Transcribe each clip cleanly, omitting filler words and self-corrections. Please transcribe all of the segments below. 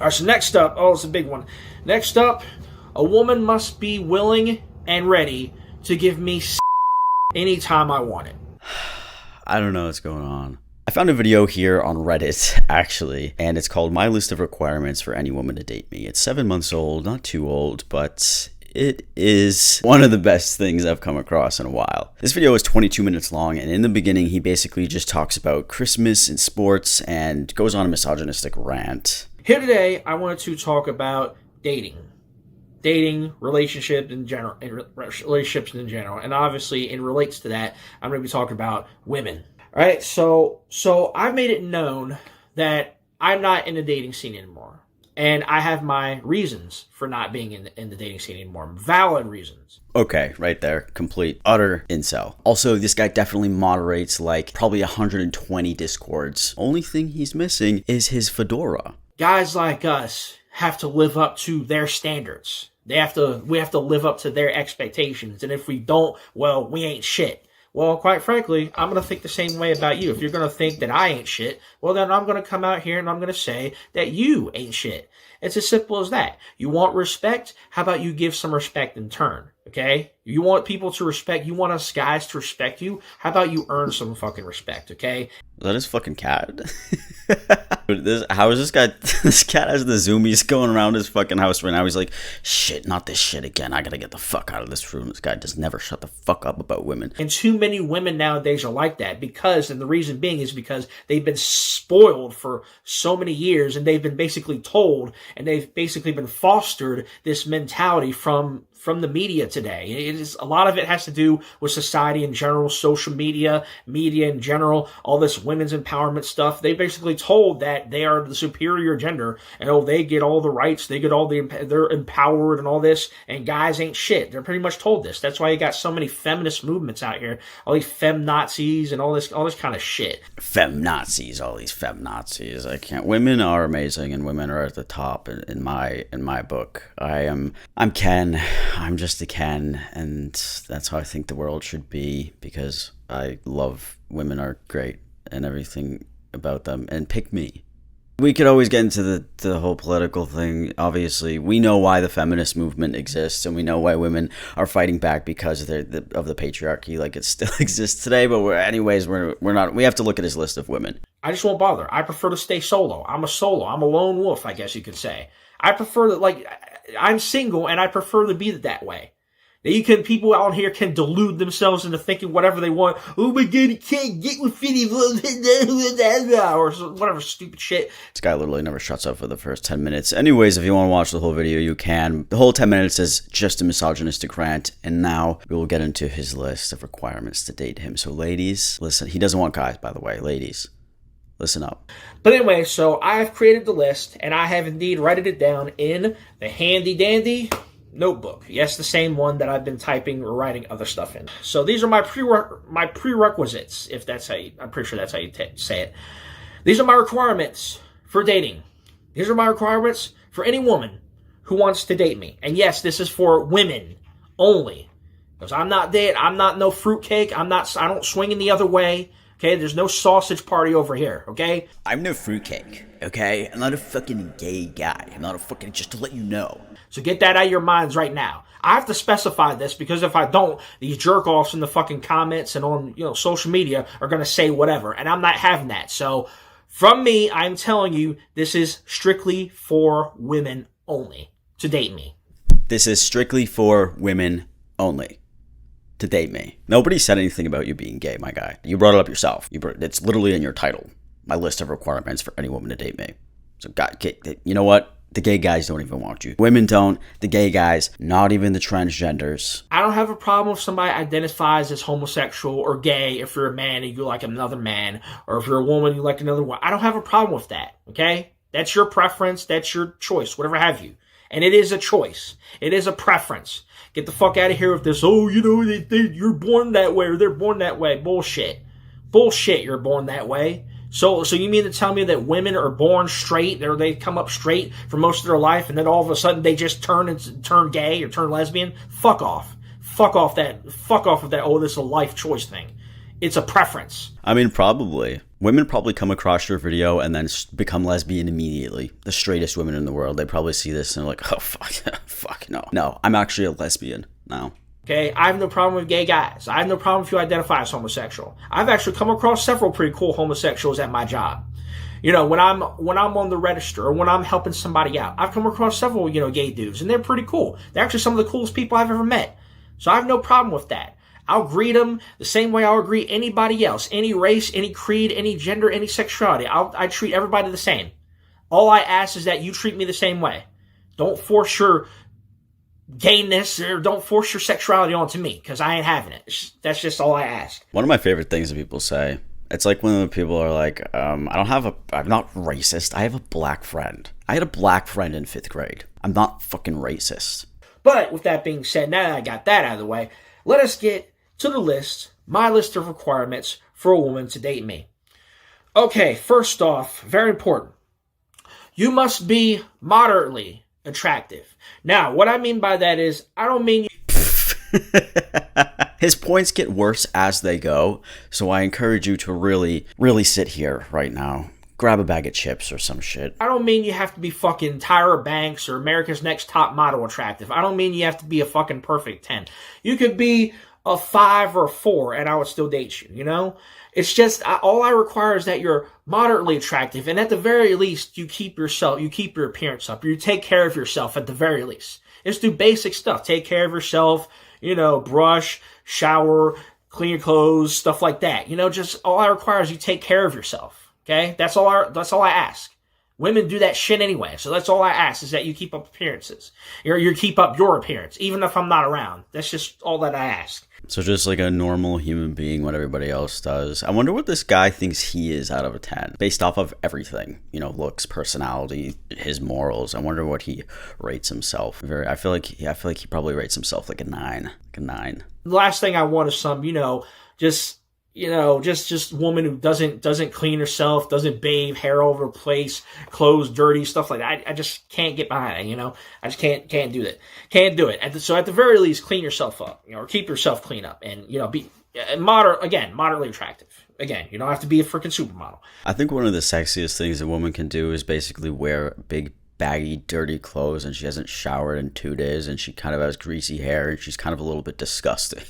All right, so next up, oh, it's a big one. Next up, a woman must be willing and ready to give me anytime I want it. I don't know what's going on. I found a video here on Reddit, actually, and it's called My List of Requirements for Any Woman to Date Me. It's 7 months old, not too old, but it is one of the best things I've come across in a while. This video is 22 minutes long, and in the beginning, he basically just talks about Christmas and sports and goes on a misogynistic rant. Here today, I wanted to talk about dating, relationships in general, and obviously, it relates to that. I'm going to be talking about women. All right, so I've made it known that I'm not in the dating scene anymore, and I have my reasons for not being in the dating scene anymore. Valid reasons. Okay, right there. Complete, utter incel. Also, this guy definitely moderates like probably 120 discords. Only thing he's missing is his fedora. Guys like us have to live up to their standards. We have to live up to their expectations. And if we don't, well, we ain't shit. Well, quite frankly, I'm going to think the same way about you. If you're going to think that I ain't shit, well, then I'm going to come out here and I'm going to say that you ain't shit. It's as simple as that. You want respect? How about you give some respect in turn? Okay? You want people to respect, you want us guys to respect you? How about you earn some fucking respect, okay? Is that his fucking cat? How is this guy? This cat has the zoomies going around his fucking house right now. He's like, shit, not this shit again. I gotta get the fuck out of this room. This guy just never shut the fuck up about women. And too many women nowadays are like that and the reason being is because they've been spoiled for so many years and they've been basically told and they've basically been fostered this mentality from the media today. A lot of it has to do with society in general, social media in general, all this women's empowerment stuff. They basically told that they are the superior gender and they get all the rights, they're empowered and all this, and guys ain't shit. They're pretty much told this. That's why you got so many feminist movements out here, all these fem-Nazis and all this kind of shit. Fem-Nazis, all these fem-Nazis. I can't. Women are amazing and women are at the top in my book. I'm Ken. I'm just a Ken, and that's how I think the world should be, because I love women are great and everything about them, and pick me. We could always get into the whole political thing. Obviously, we know why the feminist movement exists, and we know why women are fighting back because of the patriarchy, like it still exists today. But we're not. We have to look at his list of women. I just won't bother. I prefer to stay solo. I'm a lone wolf, I guess you could say. I prefer that, I'm single, and I prefer to be that way. People out here can delude themselves into thinking whatever they want. Oh my god, you can't get with any or whatever stupid shit. This guy literally never shuts up for the first 10 minutes. Anyways, if you want to watch the whole video, you can. The whole 10 minutes is just a misogynistic rant, and now we will get into his list of requirements to date him. So ladies, listen. He doesn't want guys, by the way. Ladies, listen up. But anyway, so I've created the list, and I have indeed written it down in the handy-dandy notebook. Yes, the same one that I've been typing or writing other stuff in. So these are my prerequisites, if that's how I'm pretty sure that's how you say it. These are my requirements for dating. These are my requirements for any woman who wants to date me. And yes, this is for women only. Because I'm not no fruitcake. I don't swing in the other way. Okay, there's no sausage party over here, okay? I'm no fruitcake, okay? I'm not a fucking gay guy. I'm not a fucking, just to let you know. So get that out of your minds right now. I have to specify this because if I don't, these jerk-offs in the fucking comments and on social media are going to say whatever, and I'm not having that. So from me, I'm telling you, this is strictly for women only to date me. This is strictly for women only to date me. Nobody said anything about you being gay, my guy. You brought it up yourself. It's literally in your title. My list of requirements for any woman to date me. So, you know what? The gay guys don't even want you. Women don't. The gay guys, not even the transgenders. I don't have a problem if somebody identifies as homosexual or gay if you're a man and you like another man, or if you're a woman you like another woman. I don't have a problem with that, okay? That's your preference. That's your choice, whatever have you. And it is a choice. It is a preference. Get the fuck out of here with this, you're born that way or they're born that way. Bullshit. Bullshit, you're born that way. So you mean to tell me that women are born straight, or they come up straight for most of their life, and then all of a sudden they just turn gay or turn lesbian? Fuck off. Fuck off of that, this is a life choice thing. It's a preference. I mean, probably. Women probably come across your video and then become lesbian immediately. The straightest women in the world, they probably see this and they're like, oh, fuck, no, I'm actually a lesbian now. Okay, I have no problem with gay guys. I have no problem if you identify as homosexual. I've actually come across several pretty cool homosexuals at my job. You know, when I'm on the register or when I'm helping somebody out, I've come across several, gay dudes, and they're pretty cool. They're actually some of the coolest people I've ever met. So I have no problem with that. I'll greet them the same way I'll greet anybody else, any race, any creed, any gender, any sexuality. I treat everybody the same. All I ask is that you treat me the same way. Don't force your gayness or don't force your sexuality onto me, because I ain't having it. That's just all I ask. One of my favorite things that people say, it's like when people are like, I'm not racist. I have a black friend. I had a black friend in 5th grade. I'm not fucking racist. But with that being said, now that I got that out of the way, let us get to the list, my list of requirements for a woman to date me. Okay, first off, very important. You must be moderately attractive. Now, what I mean by that is, I don't mean His points get worse as they go, so I encourage you to really, really sit here right now. Grab a bag of chips or some shit. I don't mean you have to be fucking Tyra Banks or America's Next Top Model attractive. I don't mean you have to be a fucking perfect 10. You could be a 5 or a 4 and I would still date you, It's just, all I require is that you're moderately attractive, and at the very least, you keep your appearance up. You take care of yourself at the very least. Just do basic stuff. Take care of yourself, brush, shower, clean your clothes, stuff like that. Just all I require is you take care of yourself. Okay? That's all I ask. Women do that shit anyway, so that's all I ask is that you keep up appearances. You keep up your appearance, even if I'm not around. That's just all that I ask. So just like a normal human being, what everybody else does. I wonder what this guy thinks he is out of a 10, based off of everything. Looks, personality, his morals. I wonder what he rates himself. I feel like he probably rates himself like a 9. The last thing I want is some, just woman who doesn't clean herself, doesn't bathe, hair all over the place, clothes dirty, stuff like that. I just can't get behind it, I just can't do that. Can't do it. So at the very least, clean yourself up, or keep yourself clean up, and be moderately attractive. Again, you don't have to be a freaking supermodel. I think one of the sexiest things a woman can do is basically wear big, baggy, dirty clothes, and she hasn't showered in 2 days, and she kind of has greasy hair, and she's kind of a little bit disgusting.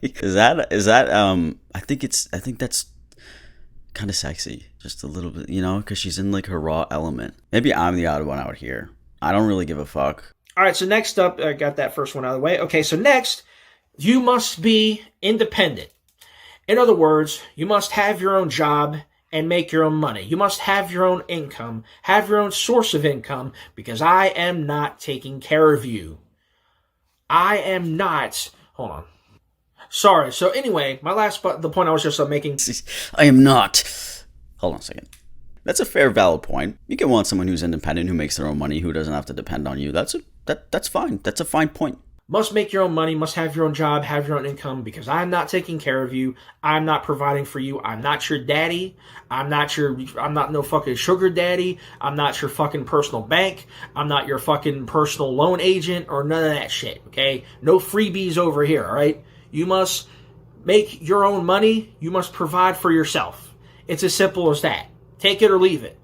Is that I think that's kind of sexy, just a little bit, because she's in like her raw element. Maybe I'm the odd one out here. I don't really give a fuck. All right, so next up, I got that first one out of the way. Okay, so next, you must be independent. In other words, you must have your own job and make your own money. You must have your own income, have your own source of income, because I am not taking care of you. I am not. Hold on. Sorry. So anyway, the point I was just making. I am not. Hold on a second. That's a fair, valid point. You can want someone who's independent, who makes their own money, who doesn't have to depend on you. That's fine. That's a fine point. Must make your own money, must have your own job, have your own income, because I'm not taking care of you. I'm not providing for you. I'm not your daddy. I'm not no fucking sugar daddy. I'm not your fucking personal bank. I'm not your fucking personal loan agent or none of that shit, okay? No freebies over here, all right? You must make your own money. You must provide for yourself. It's as simple as that. Take it or leave it.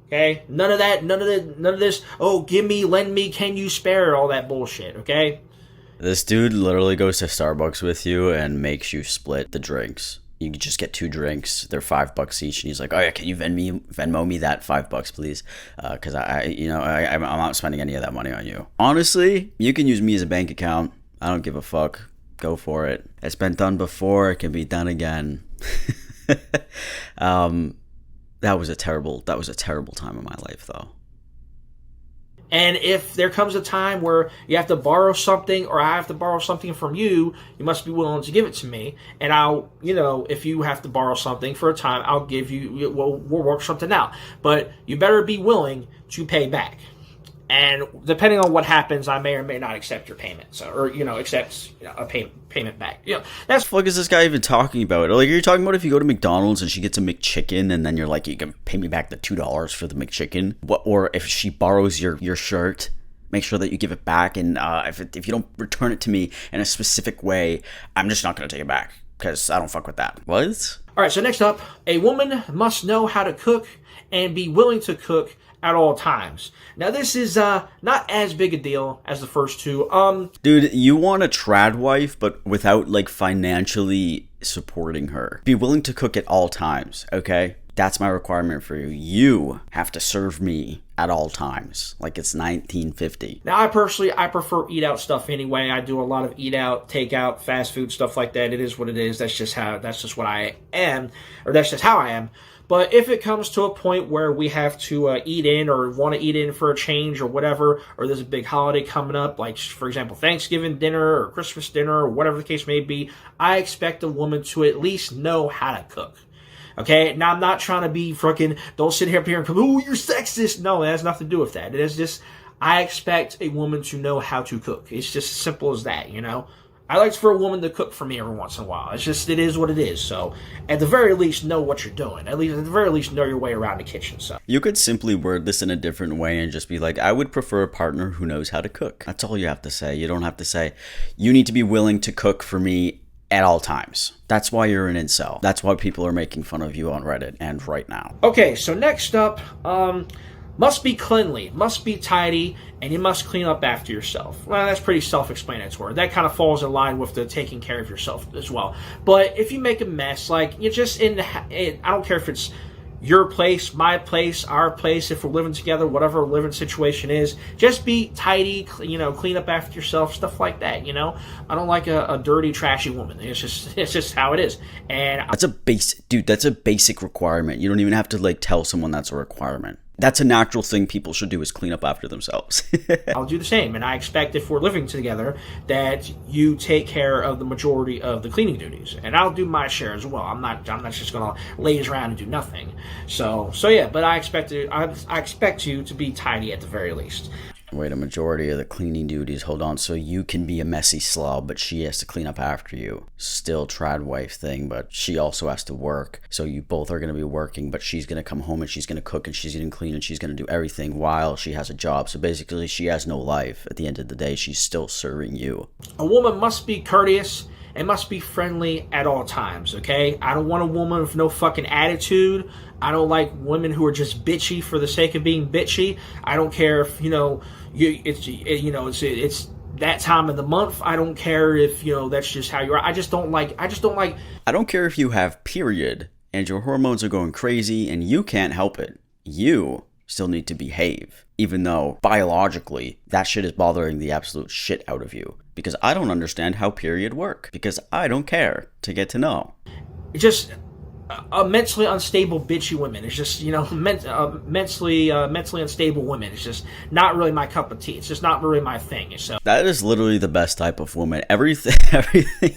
Okay? None of this, give me, lend me, can you spare, all that bullshit, okay? This dude literally goes to Starbucks with you and makes you split the drinks. You just get 2 drinks. They're $5 each, and he's like, "Oh yeah, can you Venmo me that $5, please? Because I'm not spending any of that money on you." Honestly, you can use me as a bank account. I don't give a fuck. Go for it. It's been done before. It can be done again. That was a terrible time in my life, though. And if there comes a time where you have to borrow something or I have to borrow something from you, you must be willing to give it to me. And I'll, if you have to borrow something for a time, I'll give you, we'll work something out. But you better be willing to pay back. And depending on what happens, I may or may not accept your payment. Accept a payment back. That's what the fuck is this guy even talking about? Like, you're talking about if you go to McDonald's and she gets a McChicken, and then you're like, you can pay me back the $2 for the McChicken. Or if she borrows your shirt, make sure that you give it back. And if you don't return it to me in a specific way, I'm just not going to take it back. because I don't fuck with that. What? All right, so next up, a woman must know how to cook and be willing to cook at all times. Now, this is not as big a deal as the first two. Dude, you want a trad wife, but without, like, financially supporting her. Be willing to cook at all times, okay? That's my requirement for you. You have to serve me at all times, like it's 1950. Now, I prefer eat out stuff anyway. I do a lot of eat out, takeout, fast food, stuff like that. It is what it is. That's just what I am, or that's just how I am. But if it comes to a point where we have to eat in or want to eat in for a change or whatever, or there's a big holiday coming up, like, for example, Thanksgiving dinner or Christmas dinner or whatever the case may be, I expect a woman to at least know how to cook. Okay? Now, I'm not trying to be fucking, don't sit here and come, oh, you're sexist. No, it has nothing to do with that. It is just, I expect a woman to know how to cook. It's just as simple as that, you know? I like for a woman to cook for me every once in a while. It's just, it is what it is. So, at the very least, know what you're doing. At the very least, know your way around the kitchen. So, you could simply word this in a different way and just be like, I would prefer a partner who knows how to cook. That's all you have to say. You don't have to say, you need to be willing to cook for me at all times. That's why you're an incel. That's why people are making fun of you on Reddit and right now. Okay, so next up, must be cleanly, must be tidy, and you must clean up after yourself. Well, that's pretty self-explanatory. That kind of falls in line with the taking care of yourself as well. But if you make a mess, like, you're just I don't care if it's your place, my place, our place, if we're living together, whatever our living situation is, just be tidy, you know, clean up after yourself, stuff like that, you know? I don't like a dirty, trashy woman. It's just how it is. And that's a basic requirement. You don't even have to, like, tell someone that's a requirement. That's a natural thing people should do, is clean up after themselves. I'll do the same, and I expect if we're living together that you take care of the majority of the cleaning duties, and I'll do my share as well. I'm not just gonna laze around and do nothing. So yeah, but I expect you to be tidy at the very least. Wait, a majority of the cleaning duties, hold on, so you can be a messy slob, but she has to clean up after you. Still trad wife thing, but she also has to work. So you both are going to be working, but she's going to come home and she's going to cook and she's going to clean and she's going to do everything while she has a job. So basically she has no life. At the end of the day, she's still serving you. A woman must be courteous and must be friendly at all times, okay? I don't want a woman with no fucking attitude. I don't like women who are just bitchy for the sake of being bitchy. I don't care if, it's that time of the month. I don't care if, that's just how you are. I don't care if you have period and your hormones are going crazy and you can't help it. You still need to behave, even though biologically that shit is bothering the absolute shit out of you. Because I don't understand how period work. Because I don't care to get to know. Just a mentally unstable bitchy women. It's just, mentally unstable women. It's just not really my cup of tea. It's just not really my thing. So that is literally the best type of woman. Everything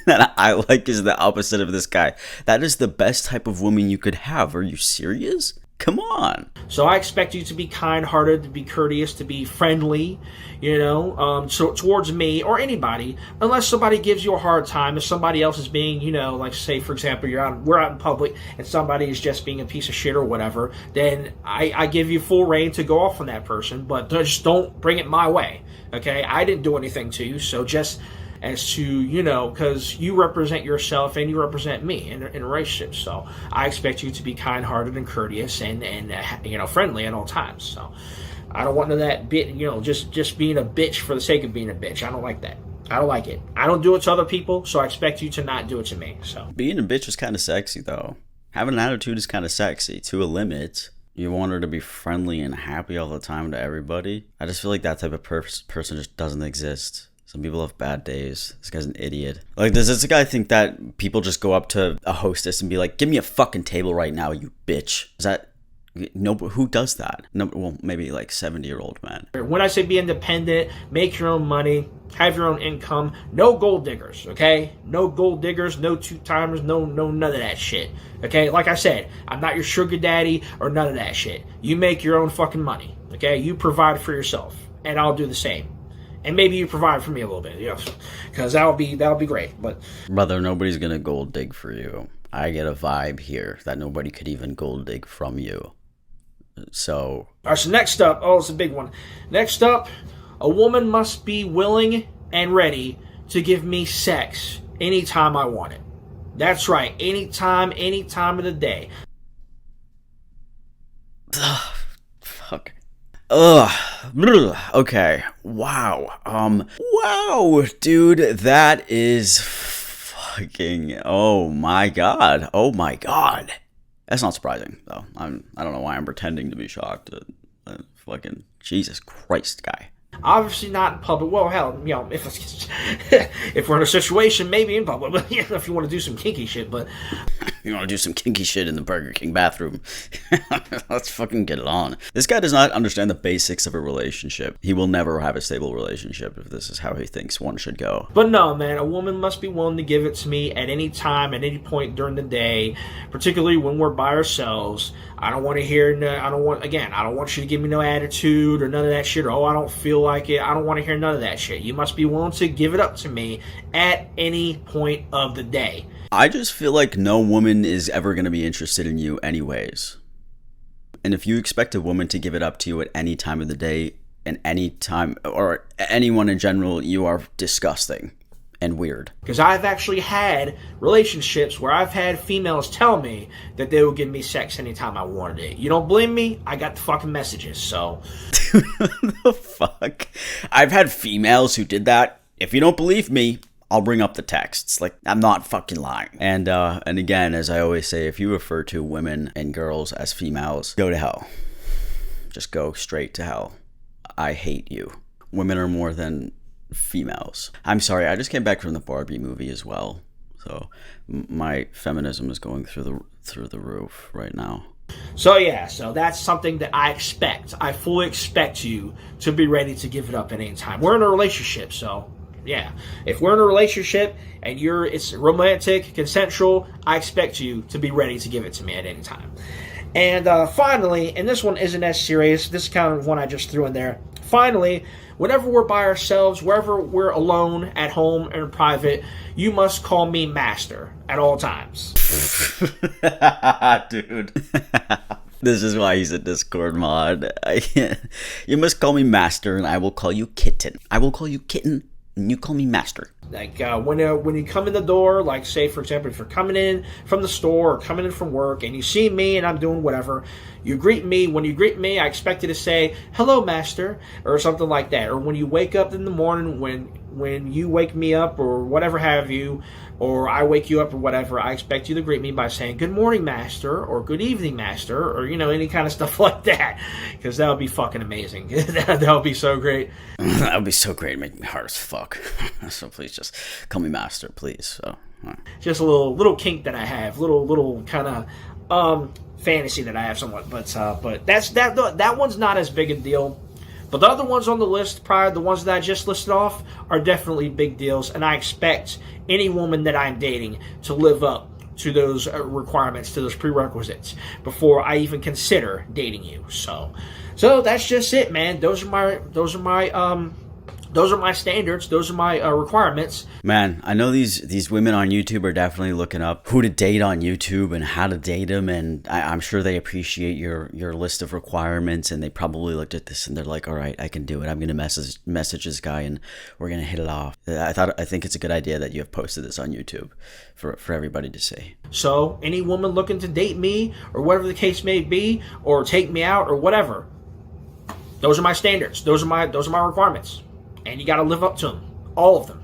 that I like is the opposite of this guy. That is the best type of woman you could have. Are you serious? Come on. So I expect you to be kind-hearted, to be courteous, to be friendly, towards me or anybody, unless somebody gives you a hard time. If somebody else is being, like say, for example, we're out in public and somebody is just being a piece of shit or whatever, then I give you full reign to go off on that person, but just don't bring it my way, okay? I didn't do anything to you, so just as to, because you represent yourself and you represent me in a relationship. So I expect you to be kind-hearted and courteous and friendly at all times. So I don't want none of that bit, just being a bitch for the sake of being a bitch. I don't like that. I don't like it. I don't do it to other people, so I expect you to not do it to me. So being a bitch is kind of sexy, though. Having an attitude is kind of sexy to a limit. You want her to be friendly and happy all the time to everybody. I just feel like that type of person just doesn't exist. Some people have bad days. This guy's an idiot. Like, does this guy think that people just go up to a hostess and be like, give me a fucking table right now, you bitch? Is that... No, who does that? No, well, maybe like 70-year-old man. When I say be independent, make your own money, have your own income, no gold diggers, okay? No gold diggers, no two-timers, no none of that shit, okay? Like I said, I'm not your sugar daddy or none of that shit. You make your own fucking money, okay? You provide for yourself, and I'll do the same. And maybe you provide for me a little bit, because that'll be great. But brother, nobody's gonna gold dig for you. I get a vibe here that nobody could even gold dig from you. So, all right. So next up, it's a big one. Next up, a woman must be willing and ready to give me sex anytime I want it. That's right. Anytime, any time of the day. Ugh, fuck. Ugh. Okay. Wow. Wow, dude, that is fucking. Oh my god. Oh my god. That's not surprising though. I don't know why I'm pretending to be shocked. Fucking Jesus Christ, guy. Obviously not in public. Well, hell, you know, if we're in a situation, maybe in public. But you know, if you want to do some kinky shit, but you want to do some kinky shit in the Burger King bathroom, let's fucking get it on. This guy does not understand the basics of a relationship. He will never have a stable relationship if this is how he thinks one should go. But no, man, a woman must be willing to give it to me at any time, at any point during the day, particularly when we're by ourselves. I don't want to hear, I don't want you to give me no attitude or none of that shit, or, oh, I don't feel like it. I don't want to hear none of that shit. You must be willing to give it up to me at any point of the day. I just feel like no woman is ever going to be interested in you anyways. And if you expect a woman to give it up to you at any time of the day, and any time, or anyone in general, you are disgusting and weird. Because I've actually had relationships where I've had females tell me that they would give me sex anytime I wanted it. You don't believe me? I got the fucking messages, so. The fuck? I've had females who did that. If you don't believe me, I'll bring up the texts. Like, I'm not fucking lying. And again, as I always say, if you refer to women and girls as females, go to hell. Just go straight to hell. I hate you. Women are more than females. I'm sorry, I just came back from the Barbie movie as well, so my feminism is going through the roof right now. So yeah, so that's something that I expect. I fully expect you to be ready to give it up at any time. We're in a relationship, so yeah. If we're in a relationship and it's romantic, consensual, I expect you to be ready to give it to me at any time. And finally, and this one isn't as serious, this is kind of one I just threw in there. Finally, whenever we're by ourselves, wherever we're alone, at home, or in private, you must call me master at all times. Dude. This is why he's a Discord mod. You must call me master, and I will call you kitten. I will call you kitten, and you call me master. Like when you come in the door, like say for example, if you're coming in from the store or coming in from work and you see me and I'm doing whatever, you greet me. When you greet me, I expect you to say, hello, master, or something like that. Or when you wake up in the morning, when you wake me up or whatever have you, or I wake you up or whatever, I expect you to greet me by saying, good morning, master, or good evening, master, or, you know, any kind of stuff like that. Because that would be fucking amazing. That would be so great. That would be so great. Make me hard as fuck. So please just call me master, please. So, just a little kink that I have, little kind of fantasy that I have somewhat. But that one's not as big a deal. But the other ones on the list, prior, the ones that I just listed off, are definitely big deals, and I expect any woman that I'm dating to live up to those requirements, to those prerequisites, before I even consider dating you. So that's just it, man. Those are my standards. Those are my requirements. Man, I know these women on YouTube are definitely looking up who to date on YouTube and how to date them, and I'm sure they appreciate your list of requirements, and they probably looked at this and they're like, all right, I can do it. I'm gonna message this guy and we're gonna hit it off. I think it's a good idea that you have posted this on YouTube for everybody to see. So any woman looking to date me, or whatever the case may be, or take me out or whatever, those are my standards. Those are my requirements. And you got to live up to them. All of them.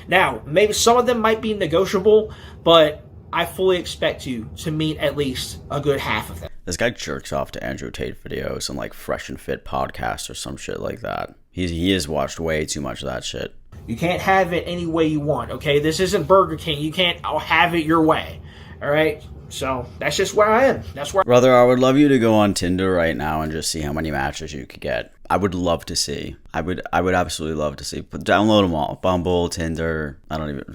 Now, maybe some of them might be negotiable, but I fully expect you to meet at least a good half of them. This guy jerks off to Andrew Tate videos and like Fresh and Fit podcasts or some shit like that. He has watched way too much of that shit. You can't have it any way you want, okay? This isn't Burger King. You can't have it your way, all right? So that's just where I am. Brother, I would love you to go on Tinder right now and just see how many matches you could get. I would love to see. I would absolutely love to see. But download them all. Bumble, Tinder,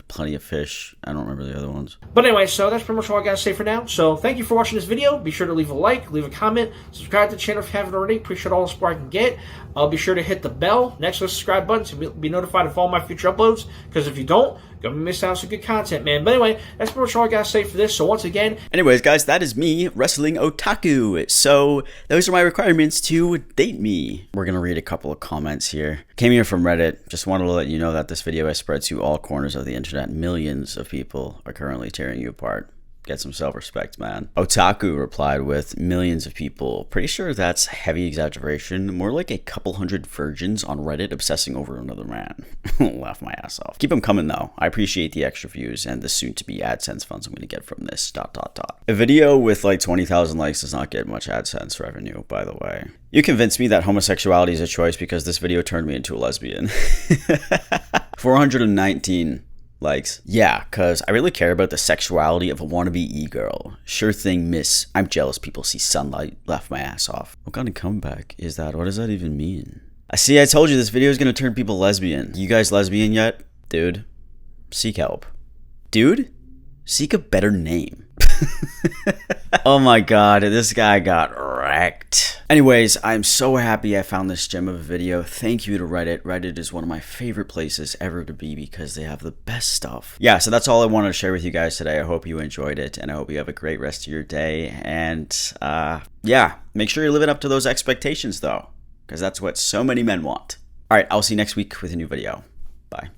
Plenty of Fish. I don't remember the other ones. But anyway, so that's pretty much all I gotta say for now. So thank you for watching this video. Be sure to leave a like, leave a comment, subscribe to the channel if you haven't already. Appreciate all the support I can get. Be sure to hit the bell next to the subscribe button to be notified of all my future uploads. Because if you don't, you're gonna miss out on some good content, man. But anyway, that's pretty much all I gotta say for this. So once again, anyways, guys, that is me, Wrestling Otaku. So those are my requirements to date me. We're gonna read a couple of comments comments here. Came here from Reddit. Just wanted to let you know that this video has spread to all corners of the internet. Millions of people are currently tearing you apart. Get some self-respect, man. Otaku replied with millions of people. Pretty sure that's heavy exaggeration. More like a couple hundred virgins on Reddit obsessing over another man. Laugh my ass off. Keep them coming though. I appreciate the extra views and the soon-to-be AdSense funds I'm going to get from this. ... A video with like 20,000 likes does not get much AdSense revenue, by the way. You convinced me that homosexuality is a choice because this video turned me into a lesbian. 419 likes. Yeah, cause I really care about the sexuality of a wannabe e-girl. Sure thing, miss. I'm jealous people see sunlight. Laugh my ass off. What kind of comeback is that? What does that even mean? I see, I told you this video is gonna turn people lesbian. You guys lesbian yet? Dude, seek help. Dude, seek a better name. Oh my god, this guy got wrecked. Anyways, I'm so happy I found this gem of a video. Thank you to Reddit. Reddit is one of my favorite places ever to be because they have the best stuff. Yeah, so that's all I wanted to share with you guys today. I hope you enjoyed it, and I hope you have a great rest of your day. And yeah, make sure you're living up to those expectations though, because that's what so many men want. All right, I'll see you next week with a new video. Bye.